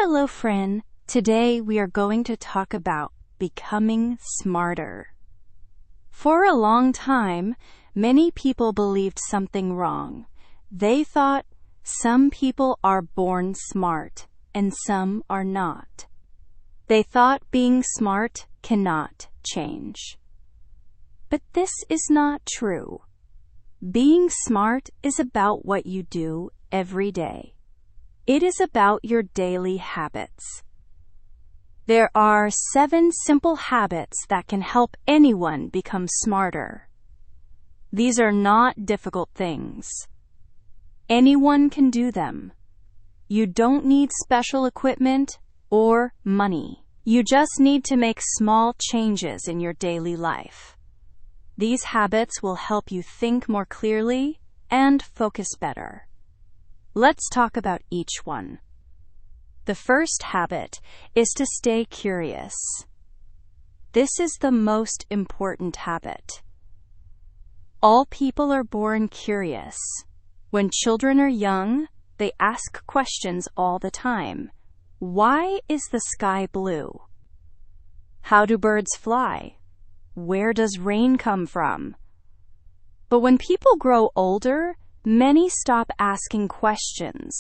Hello, friend. Today we are going to talk about becoming smarter. For a long time, many people believed something wrong. They thought some people are born smart and some are not. They thought being smart cannot change. But this is not true. Being smart is about what you do every day. It is about your daily habits. There are 7 simple habits that can help anyone become smarter. These are not difficult things. Anyone can do them. You don't need special equipment or money. You just need to make small changes in your daily life. These habits will help you think more clearly and focus better. Let's talk about each one. The first habit is to stay curious. This is the most important habit. All people are born curious. When children are young, they ask questions all the time. Why is the sky blue? How do birds fly? Where does rain come from? But when people grow older, many stop asking questions.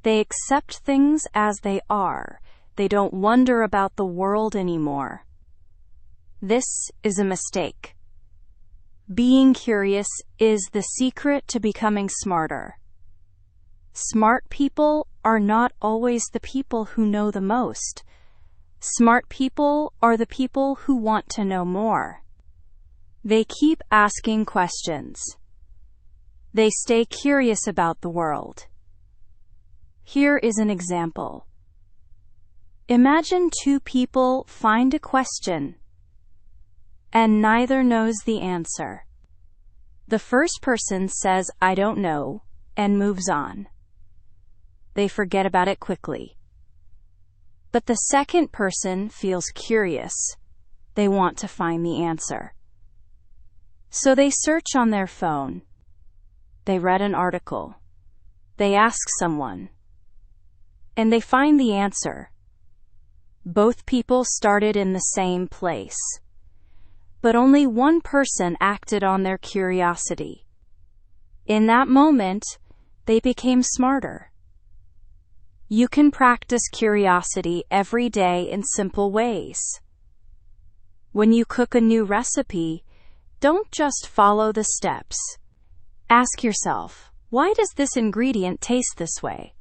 They accept things as they are. They don't wonder about the world anymore. This is a mistake. Being curious is the secret to becoming smarter. Smart people are not always the people who know the most. Smart people are the people who want to know more. They keep asking questions. They stay curious about the world. Here is an example. Imagine 2 people find a question, and neither knows the answer. The first person says, "I don't know," and moves on. They forget about it quickly. But the second person feels curious. They want to find the answer. So they search on their phone. They read an article. They ask someone. And they find the answer. Both people started in the same place. But only one person acted on their curiosity. In that moment, they became smarter. You can practice curiosity every day in simple ways. When you cook a new recipe, don't just follow the steps. Ask yourself, why does this ingredient taste this way?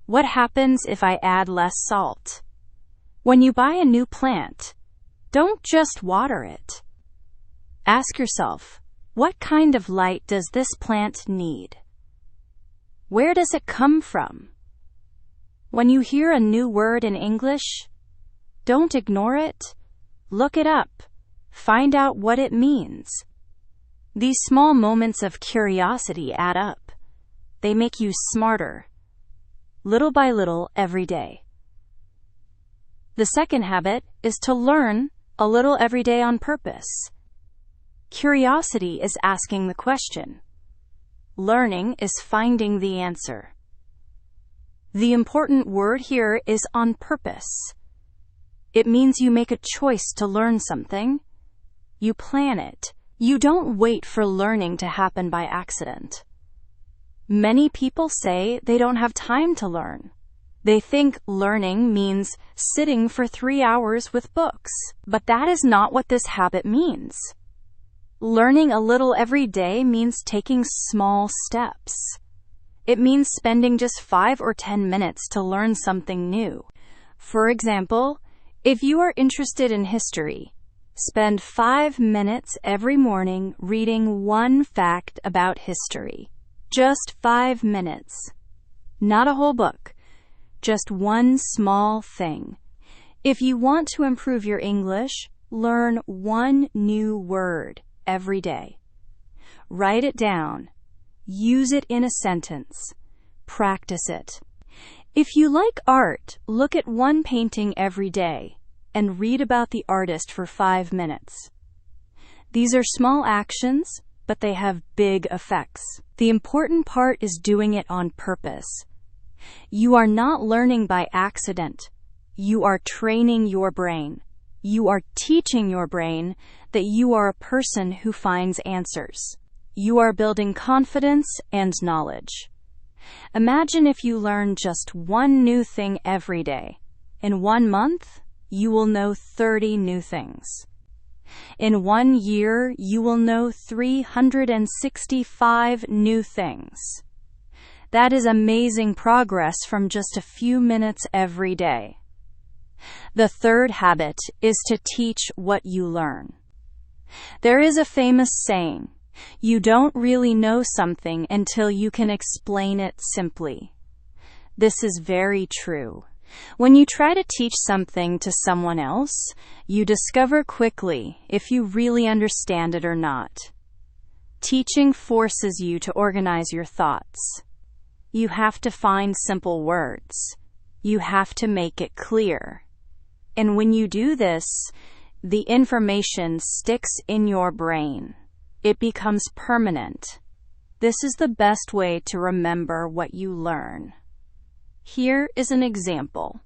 What happens if I add less salt? When you buy a new plant, don't just water it. Ask yourself, what kind of light does this plant need? Where does it come from? When you hear a new word in English, don't ignore it. Look it up. Find out what it means. These small moments of curiosity add up. They make you smarter, little by little, every day. The second habit is to learn a little every day on purpose. Curiosity is asking the question. Learning is finding the answer. The important word here is on purpose. It means you make a choice to learn something. You plan it. You don't wait for learning to happen by accident. Many people say they don't have time to learn. They think learning means sitting for 3 hours with books. But that is not what this habit means. Learning a little every day means taking small steps. It means spending just 5 or 10 minutes to learn something new. For example, if you are interested in history, spend 5 minutes every morning reading one fact about history. Just 5 minutes. Not a whole book. Just one small thing. If you want to improve your English, learn one new word every day. Write it down. Use it in a sentence. Practice it. If you like art, look at one painting every day and read about the artist for 5 minutes. These are small actions, but they have big effects. The important part is doing it on purpose. You are not learning by accident. You are training your brain. You are teaching your brain that you are a person who finds answers. You are building confidence and knowledge. Imagine if you learn just one new thing every day. In 1 month, you will know 30 new things. In 1 year, you will know 365 new things. That is amazing progress from just a few minutes every day. The third habit is to teach what you learn. There is a famous saying, you don't really know something until you can explain it simply. This is very true. When you try to teach something to someone else, you discover quickly if you really understand it or not. Teaching forces you to organize your thoughts. You have to find simple words. You have to make it clear. And when you do this, the information sticks in your brain. It becomes permanent. This is the best way to remember what you learn. Here is an example.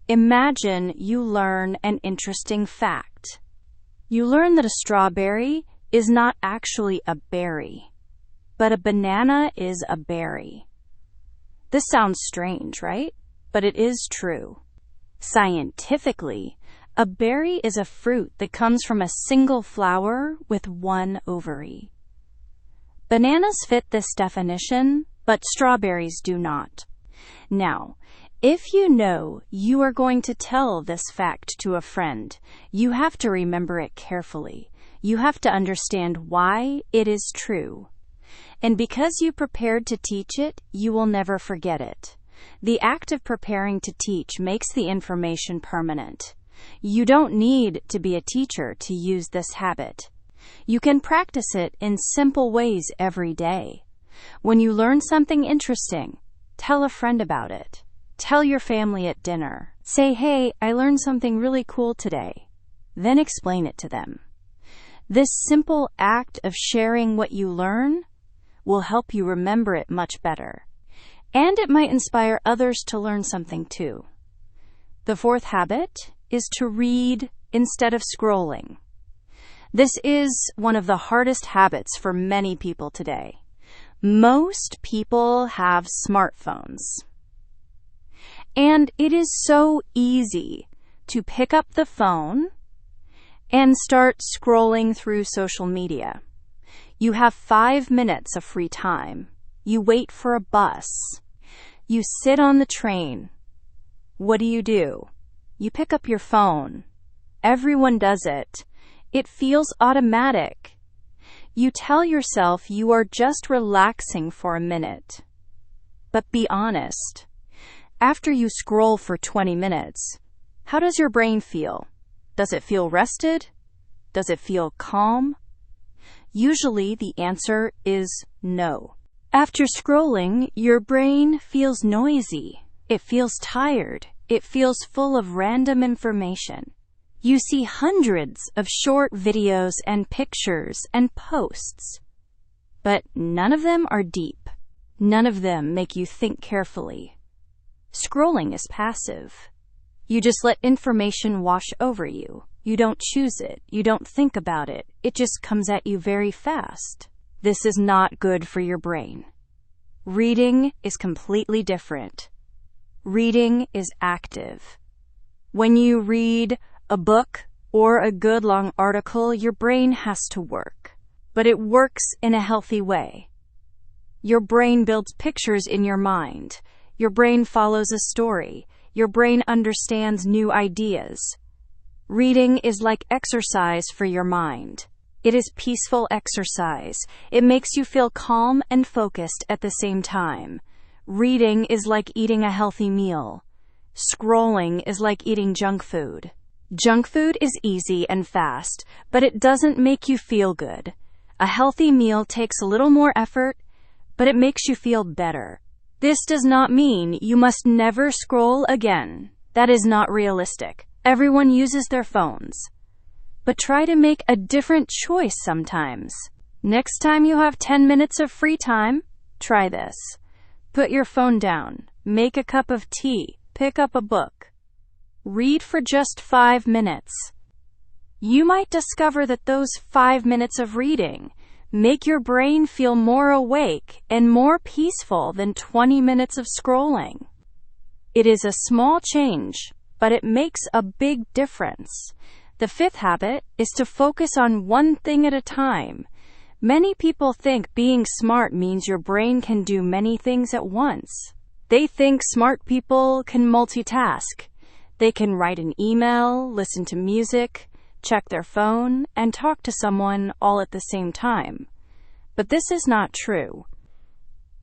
Imagine you learn an interesting fact. You learn that a strawberry is not actually a berry, but a banana is a berry. This sounds strange, right? But it is true. Scientifically, a berry is a fruit that comes from a single flower with one ovary. Bananas fit this definition, but strawberries do not. Now, if you know you are going to tell this fact to a friend, you have to remember it carefully. You have to understand why it is true. And because you prepared to teach it, you will never forget it. The act of preparing to teach makes the information permanent. You don't need to be a teacher to use this habit. You can practice it in simple ways every day. When you learn something interesting, tell a friend about it. Tell your family at dinner. Say, hey, I learned something really cool today. Then explain it to them. This simple act of sharing what you learn will help you remember it much better. And it might inspire others to learn something too. The fourth habit is to read instead of scrolling. This is one of the hardest habits for many people today. Most people have smartphones. And it is so easy to pick up the phone and start scrolling through social media. You have 5 minutes of free time. You wait for a bus. You sit on the train. What do? You pick up your phone. Everyone does it. It feels automatic. You tell yourself you are just relaxing for a minute. But be honest. After you scroll for 20 minutes, how does your brain feel? Does it feel rested? Does it feel calm? Usually the answer is no. After scrolling, your brain feels noisy. It feels tired. It feels full of random information. You see hundreds of short videos and pictures and posts. But none of them are deep. None of them make you think carefully. Scrolling is passive. You just let information wash over you. You don't choose it. You don't think about it. It just comes at you very fast. This is not good for your brain. Reading is completely different. Reading is active. When you read a book or a good long article, your brain has to work. But it works in a healthy way. Your brain builds pictures in your mind. Your brain follows a story. Your brain understands new ideas. Reading is like exercise for your mind. It is peaceful exercise. It makes you feel calm and focused at the same time. Reading is like eating a healthy meal. Scrolling is like eating junk food. Junk food is easy and fast, but it doesn't make you feel good. A healthy meal takes a little more effort, but it makes you feel better. This does not mean you must never scroll again. That is not realistic. Everyone uses their phones. But try to make a different choice sometimes. Next time you have 10 minutes of free time, try this. Put your phone down. Make a cup of tea. Pick up a book. Read for just 5 minutes. You might discover that those 5 minutes of reading make your brain feel more awake and more peaceful than 20 minutes of scrolling. It is a small change, but it makes a big difference. The fifth habit is to focus on one thing at a time. Many people think being smart means your brain can do many things at once. They think smart people can multitask. They can write an email, listen to music, check their phone, and talk to someone all at the same time. But this is not true.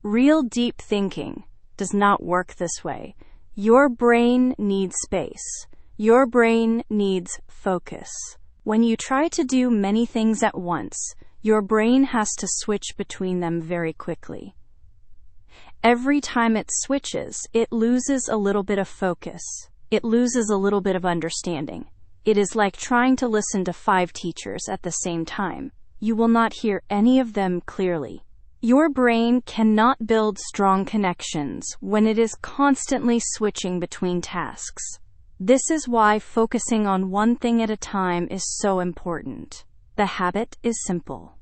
Real deep thinking does not work this way. Your brain needs space. Your brain needs focus. When you try to do many things at once, your brain has to switch between them very quickly. Every time it switches, it loses a little bit of focus. It loses a little bit of understanding. It is like trying to listen to 5 teachers at the same time. You will not hear any of them clearly. Your brain cannot build strong connections when it is constantly switching between tasks. This is why focusing on one thing at a time is so important. The habit is simple.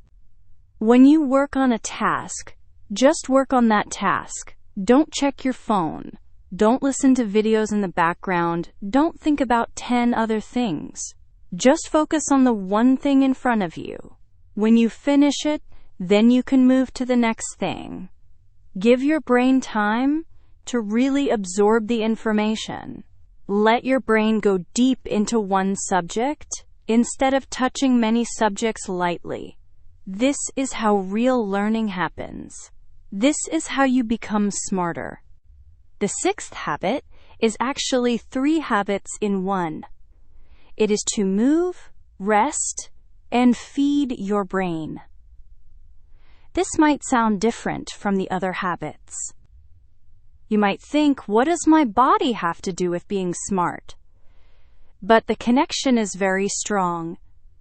When you work on a task, just work on that task. Don't check your phone. Don't listen to videos in the background. Don't think about 10 other things. Just focus on the one thing in front of you. When you finish it, then you can move to the next thing. Give your brain time to really absorb the information. Let your brain go deep into one subject instead of touching many subjects lightly. This is how real learning happens. This is how you become smarter. The sixth habit is actually 3 habits in one. It is to move, rest, and feed your brain. This might sound different from the other habits. You might think, what does my body have to do with being smart? But the connection is very strong.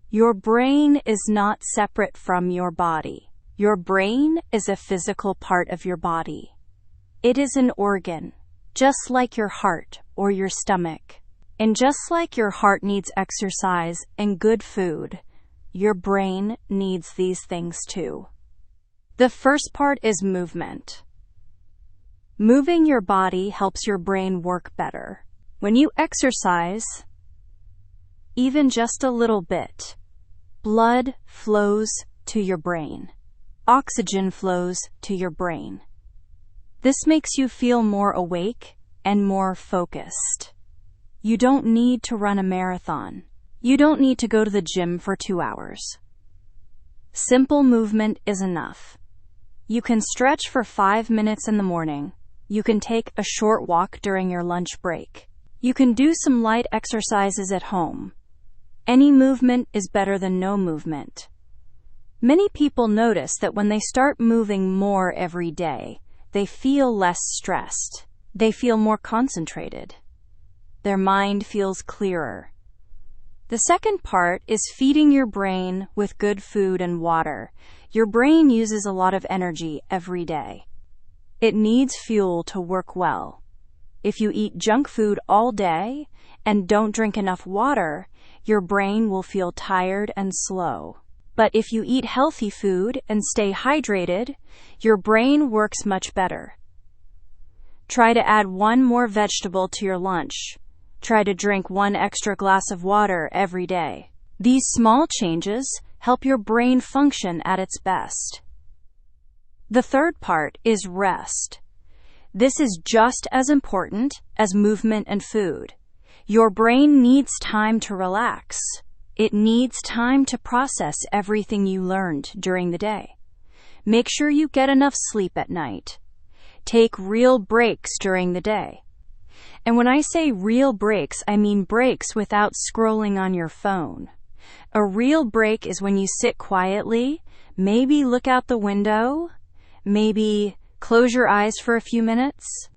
Your brain is not separate from your body. Your brain is a physical part of your body. It is an organ, just like your heart or your stomach. And just like your heart needs exercise and good food, your brain needs these things too. The first part is movement. Moving your body helps your brain work better. When you exercise, even just a little bit, blood flows to your brain. Oxygen flows to your brain. This makes you feel more awake and more focused. You don't need to run a marathon. You don't need to go to the gym for 2 hours. Simple movement is enough. You can stretch for 5 minutes in the morning. You can take a short walk during your lunch break. You can do some light exercises at home. Any movement is better than no movement. Many people notice that when they start moving more every day, they feel less stressed. They feel more concentrated. Their mind feels clearer. The second part is feeding your brain with good food and water. Your brain uses a lot of energy every day. It needs fuel to work well. If you eat junk food all day and don't drink enough water, your brain will feel tired and slow. But if you eat healthy food and stay hydrated, your brain works much better. Try to add 1 more vegetable to your lunch. Try to drink 1 extra glass of water every day. These small changes help your brain function at its best. The third part is rest. This is just as important as movement and food. Your brain needs time to relax. It needs time to process everything you learned during the day. Make sure you get enough sleep at night. Take real breaks during the day. And when I say real breaks, I mean breaks without scrolling on your phone. A real break is when you sit quietly, maybe look out the window, maybe close your eyes for a few minutes.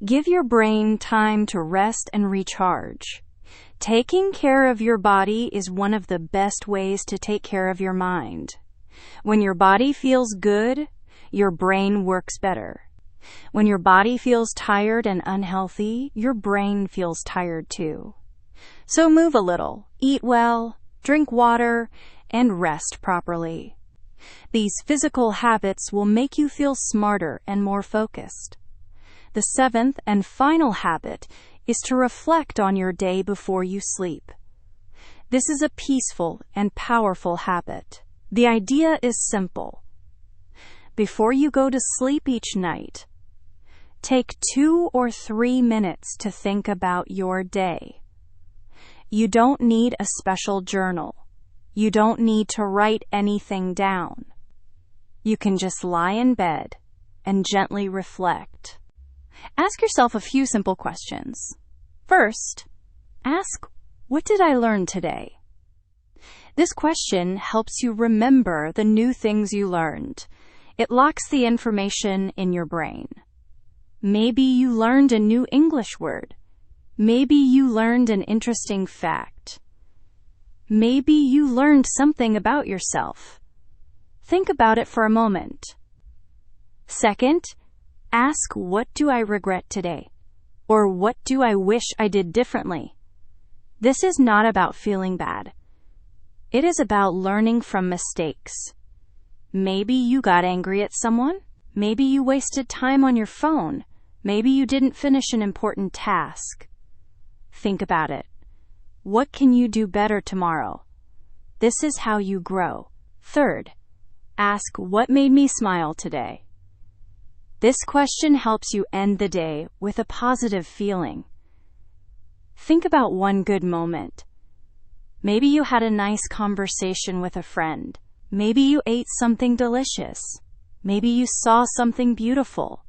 Give your brain time to rest and recharge. Taking care of your body is one of the best ways to take care of your mind. When your body feels good, your brain works better. When your body feels tired and unhealthy, your brain feels tired too. So move a little, eat well, drink water, and rest properly. These physical habits will make you feel smarter and more focused. The seventh and final habit is to reflect on your day before you sleep. This is a peaceful and powerful habit. The idea is simple. Before you go to sleep each night, take 2 or 3 minutes to think about your day. You don't need a special journal. You don't need to write anything down. You can just lie in bed and gently reflect. Ask yourself a few simple questions. First, ask, what did I learn today? This question helps you remember the new things you learned. It locks the information in your brain. Maybe you learned a new English word. Maybe you learned an interesting fact. Maybe you learned something about yourself. Think about it for a moment. Second, ask, what do I regret today? Or what do I wish I did differently? This is not about feeling bad. It is about learning from mistakes. Maybe you got angry at someone. Maybe you wasted time on your phone. Maybe you didn't finish an important task. Think about it. What can you do better tomorrow? This is how you grow. Third, ask, what made me smile today? This question helps you end the day with a positive feeling. Think about one good moment. Maybe you had a nice conversation with a friend. Maybe you ate something delicious. Maybe you saw something beautiful.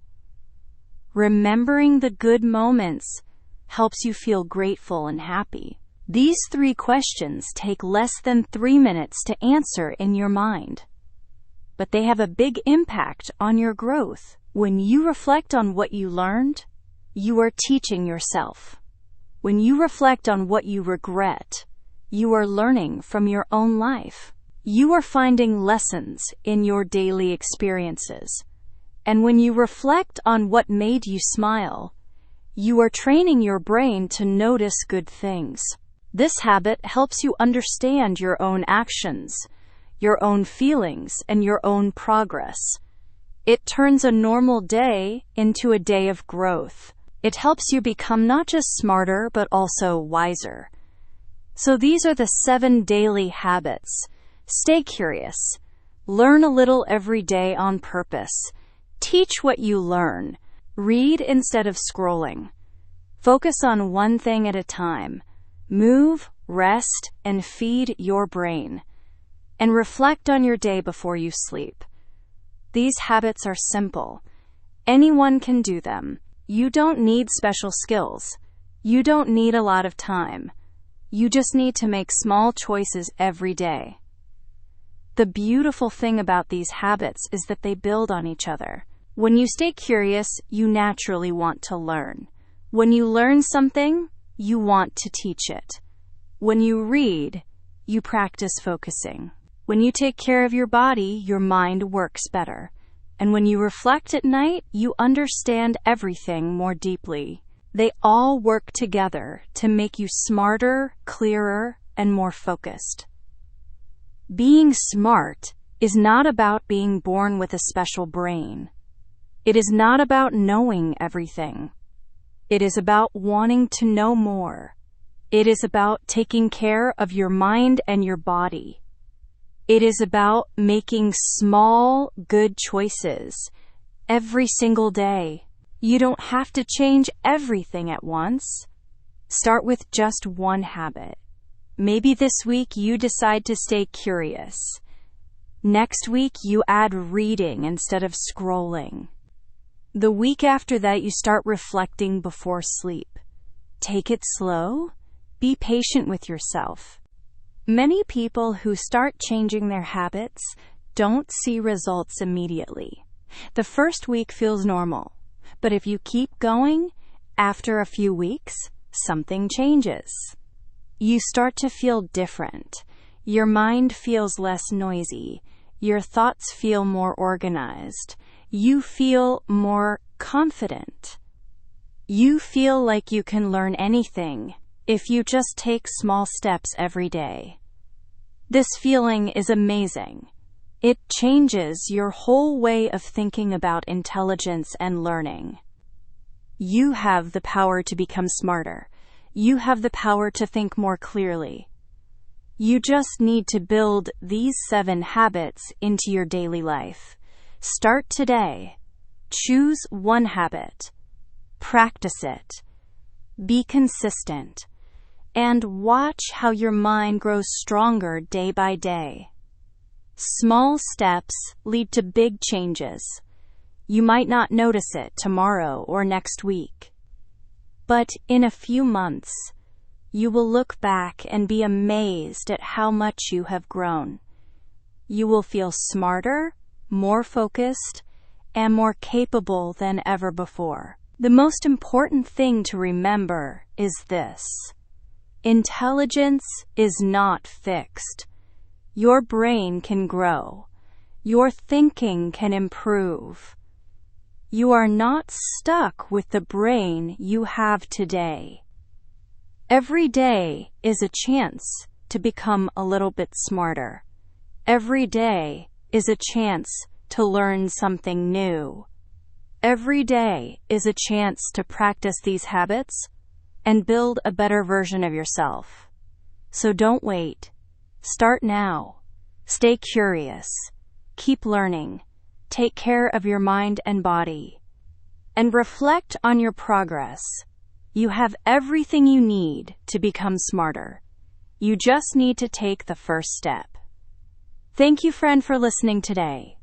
Remembering the good moments helps you feel grateful and happy. These 3 questions take less than 3 minutes to answer in your mind, but they have a big impact on your growth. When you reflect on what you learned, you are teaching yourself. When you reflect on what you regret, you are learning from your own life. You are finding lessons in your daily experiences. And when you reflect on what made you smile, you are training your brain to notice good things. This habit helps you understand your own actions, your own feelings, and your own progress. It turns a normal day into a day of growth. It helps you become not just smarter, but also wiser. So these are the 7 daily habits. Stay curious. Learn a little every day on purpose. Teach what you learn. Read instead of scrolling. Focus on one thing at a time. Move, rest, and feed your brain. And reflect on your day before you sleep. These habits are simple. Anyone can do them. You don't need special skills. You don't need a lot of time. You just need to make small choices every day. The beautiful thing about these habits is that they build on each other. When you stay curious, you naturally want to learn. When you learn something, you want to teach it. When you read, you practice focusing. When you take care of your body, your mind works better. And when you reflect at night, you understand everything more deeply. They all work together to make you smarter, clearer, and more focused. Being smart is not about being born with a special brain. It is not about knowing everything. It is about wanting to know more. It is about taking care of your mind and your body. It is about making small, good choices every single day. You don't have to change everything at once. Start with just one habit. Maybe this week you decide to stay curious. Next week you add reading instead of scrolling. The week after that you start reflecting before sleep. Take it slow. Be patient with yourself. Many people who start changing their habits don't see results immediately. The first week feels normal, but if you keep going, after a few weeks, something changes. You start to feel different. Your mind feels less noisy. Your thoughts feel more organized. You feel more confident. You feel like you can learn anything if you just take small steps every day. This feeling is amazing. It changes your whole way of thinking about intelligence and learning. You have the power to become smarter. You have the power to think more clearly. You just need to build these 7 habits into your daily life. Start today. Choose one habit. Practice it. Be consistent. And watch how your mind grows stronger day by day. Small steps lead to big changes. You might not notice it tomorrow or next week. But in a few months, you will look back and be amazed at how much you have grown. You will feel smarter, more focused, and more capable than ever before. The most important thing to remember is this: intelligence is not fixed. Your brain can grow. Your thinking can improve. You are not stuck with the brain you have today. Every day is a chance to become a little bit smarter. Every day is a chance to learn something new. Every day is a chance to practice these habits and build a better version of yourself. So don't wait. Start now. Stay curious. Keep learning. Take care of your mind and body. And reflect on your progress. You have everything you need to become smarter. You just need to take the first step. Thank you, friend, for listening today.